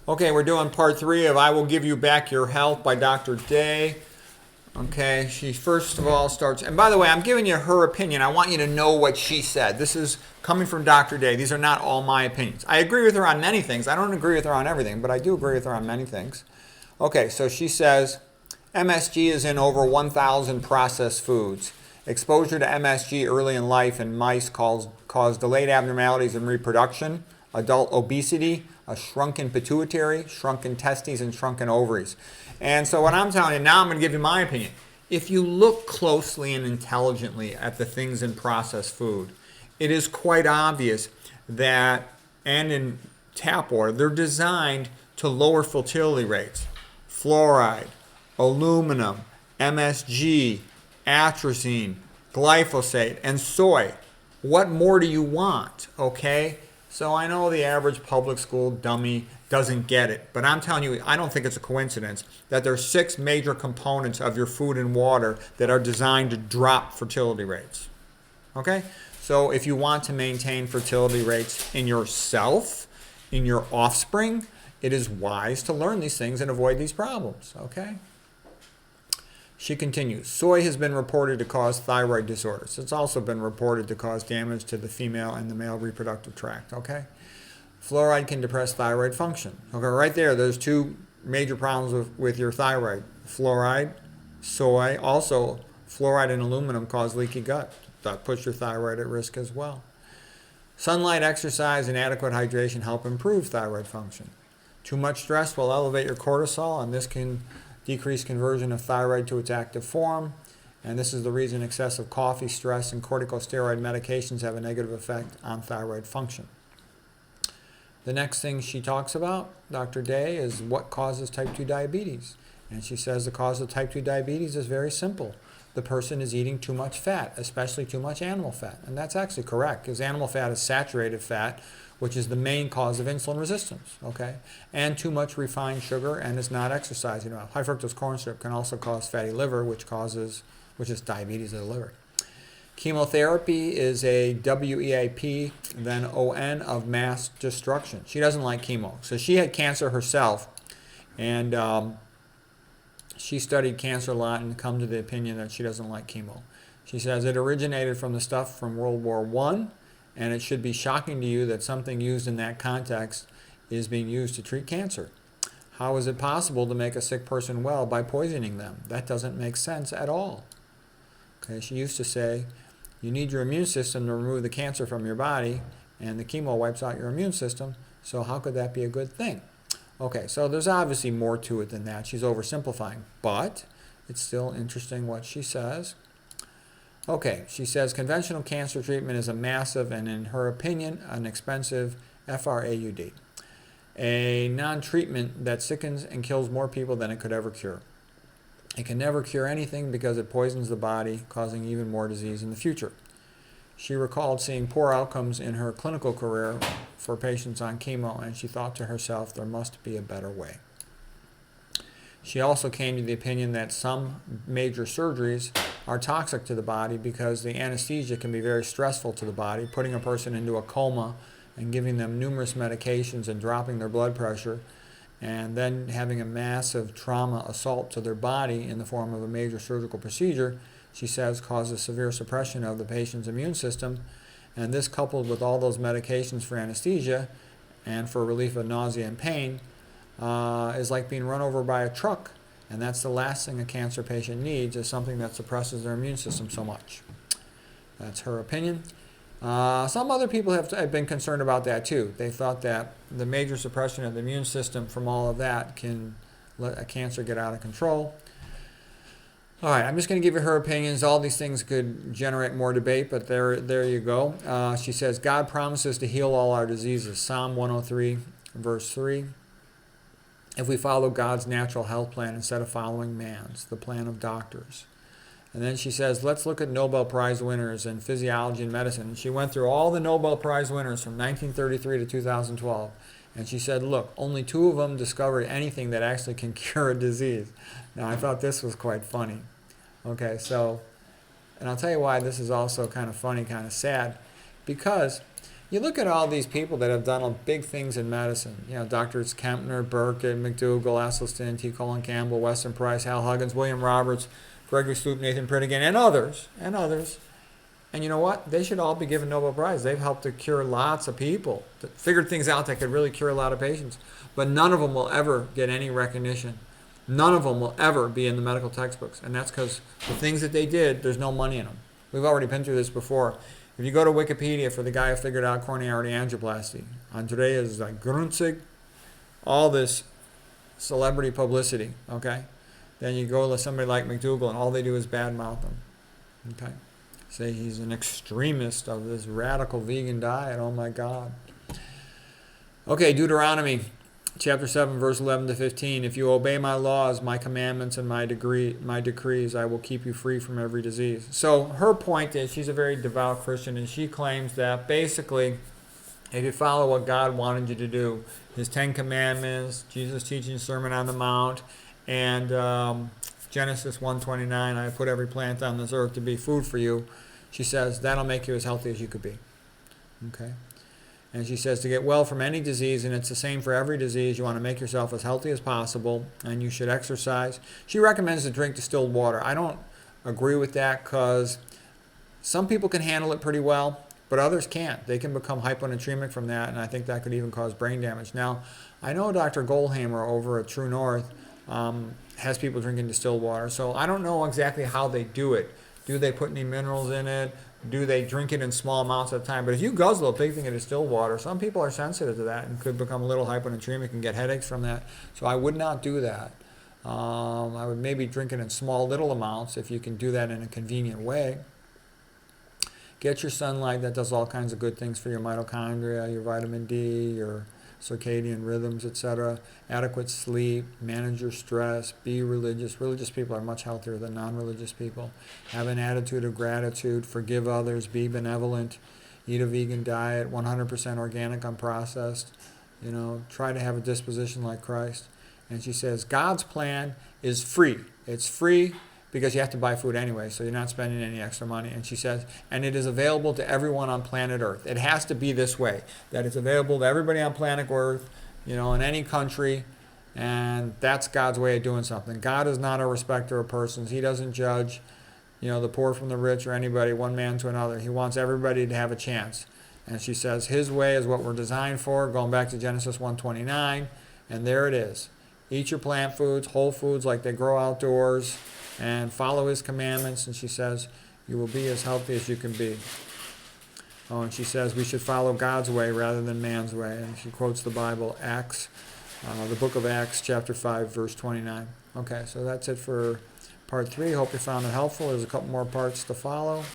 Okay, we're doing part 3 of I Will Give You Back Your Health by Dr. Day. Okay, she first of all starts, and by the way, I'm giving you her opinion. I want you to know what she said. This is coming from Dr. Day. These are not all my opinions. I agree with her on many things. I don't agree with her on everything, but I do agree with her on many things. Okay, so she says MSG is in over 1,000 processed foods. Exposure to MSG early in life in mice cause delayed abnormalities in reproduction, adult obesity, a shrunken pituitary, shrunken testes, and shrunken ovaries. And so what I'm telling you, now I'm going to give you my opinion. If you look closely and intelligently at the things in processed food, it is quite obvious that, and in tap water, they're designed to lower fertility rates. Fluoride, aluminum, MSG, atrazine, glyphosate, and soy. What more do you want, okay? So I know the average public school dummy doesn't get it, but I'm telling you, I don't think it's a coincidence that there are 6 major components of your food and water that are designed to drop fertility rates, okay? So if you want to maintain fertility rates in yourself, in your offspring, it is wise to learn these things and avoid these problems, okay? She continues, soy has been reported to cause thyroid disorders. It's also been reported to cause damage to the female and the male reproductive tract, okay? Fluoride can depress thyroid function. Okay, right there, there's 2 major problems with your thyroid. Fluoride, soy, also fluoride and aluminum cause leaky gut. That puts your thyroid at risk as well. Sunlight, exercise, and adequate hydration help improve thyroid function. Too much stress will elevate your cortisol, and this can decrease conversion of thyroid to its active form, and this is the reason excessive coffee, stress, and corticosteroid medications have a negative effect on thyroid function. The next thing she talks about, Dr. Day, is what causes type 2 diabetes. And she says the cause of type 2 diabetes is very simple. The person is eating too much fat, especially too much animal fat. And that's actually correct, because animal fat is saturated fat, which is the main cause of insulin resistance, okay? And too much refined sugar, and is not exercising enough. High fructose corn syrup can also cause fatty liver, which is diabetes of the liver. Chemotherapy is a WEIP, then ON of mass destruction. She doesn't like chemo. So she had cancer herself, and she studied cancer a lot and come to the opinion that she doesn't like chemo. She says it originated from the stuff from World War I, and it should be shocking to you that something used in that context is being used to treat cancer. How is it possible to make a sick person well by poisoning them? That doesn't make sense at all. Okay, she used to say, you need your immune system to remove the cancer from your body, and the chemo wipes out your immune system, so how could that be a good thing? Okay, so there's obviously more to it than that. She's oversimplifying, but it's still interesting what she says. Okay, she says conventional cancer treatment is a massive and, in her opinion, an expensive FRAUD. A non-treatment that sickens and kills more people than it could ever cure. It can never cure anything because it poisons the body, causing even more disease in the future. She recalled seeing poor outcomes in her clinical career for patients on chemo, and she thought to herself, there must be a better way. She also came to the opinion that some major surgeries are toxic to the body because the anesthesia can be very stressful to the body, putting a person into a coma and giving them numerous medications and dropping their blood pressure, and then having a massive trauma assault to their body in the form of a major surgical procedure, she says causes severe suppression of the patient's immune system, and this coupled with all those medications for anesthesia and for relief of nausea and pain is like being run over by a truck, and that's the last thing a cancer patient needs, is something that suppresses their immune system so much. That's her opinion. Some other people have been concerned about that too. They thought that the major suppression of the immune system from all of that can let a cancer get out of control. All right, I'm just going to give you her opinions. All these things could generate more debate, but there you go. She says, God promises to heal all our diseases. Psalm 103, verse 3. If we follow God's natural health plan instead of following man's, the plan of doctors. And then she says, let's look at Nobel Prize winners in physiology and medicine. And she went through all the Nobel Prize winners from 1933 to 2012. And she said, look, only 2 of them discovered anything that actually can cure a disease. Now, I thought this was quite funny. Okay, so, and I'll tell you why this is also kind of funny, kind of sad. Because You look at all these people that have done big things in medicine. You know, Doctors Kempner, Burkitt, McDougall, Esselstyn, T. Colin Campbell, Weston Price, Hal Huggins, William Roberts, Gregory Sloop, Nathan Pritikin, and others, and others. And you know what? They should all be given Nobel Prize. They've helped to cure lots of people, figured things out that could really cure a lot of patients. But none of them will ever get any recognition. None of them will ever be in the medical textbooks. And that's because the things that they did, there's no money in them. We've already been through this before. If you go to Wikipedia for the guy who figured out coronary artery angioplasty, Andreas Grunzig, all this celebrity publicity, okay? Then you go to somebody like McDougall and all they do is badmouth him, okay? Say he's an extremist of this radical vegan diet. Oh my God. Okay, Deuteronomy chapter 7, verse 11 to 15. If you obey my laws, my commandments, and my decrees, I will keep you free from every disease. So her point is, she's a very devout Christian, and she claims that basically, if you follow what God wanted you to do, his 10 commandments, Jesus teaching Sermon on the Mount, and Genesis 1:29, I put every plant on this earth to be food for you. She says that'll make you as healthy as you could be. Okay? And she says to get well from any disease, and it's the same for every disease, you want to make yourself as healthy as possible, and you should exercise. She recommends to drink distilled water. I don't agree with that because some people can handle it pretty well, but others can't. They can become hyponatremic from that, and I think that could even cause brain damage. Now, I know Dr. Goldhamer over at True North has people drinking distilled water, so I don't know exactly how they do it. Do they put any minerals in it? Do they drink it in small amounts at a time? But if you guzzle a big thing of distilled water, some people are sensitive to that and could become a little hyponatremic and get headaches from that. So I would not do that. I would maybe drink it in small little amounts if you can do that in a convenient way. Get your sunlight. That does all kinds of good things for your mitochondria, your vitamin D, your circadian rhythms, etc. Adequate sleep, manage your stress, be religious. Religious people are much healthier than non-religious people. Have an attitude of gratitude, forgive others, be benevolent, eat a vegan diet, 100% organic, unprocessed. You know, try to have a disposition like Christ. And she says, God's plan is free. It's free because you have to buy food anyway, so you're not spending any extra money. And she says, and it is available to everyone on planet Earth. It has to be this way, that it's available to everybody on planet Earth, you know, in any country, and that's God's way of doing something. God is not a respecter of persons. He doesn't judge, you know, the poor from the rich or anybody, one man to another. He wants everybody to have a chance. And she says, his way is what we're designed for, going back to Genesis 1:29, and there it is. Eat your plant foods, whole foods like they grow outdoors, and follow his commandments. And she says, you will be as healthy as you can be. Oh, and she says we should follow God's way rather than man's way. And she quotes the Bible, Acts, the book of Acts, chapter 5, verse 29. Okay, so that's it for part 3. Hope you found it helpful. There's a couple more parts to follow.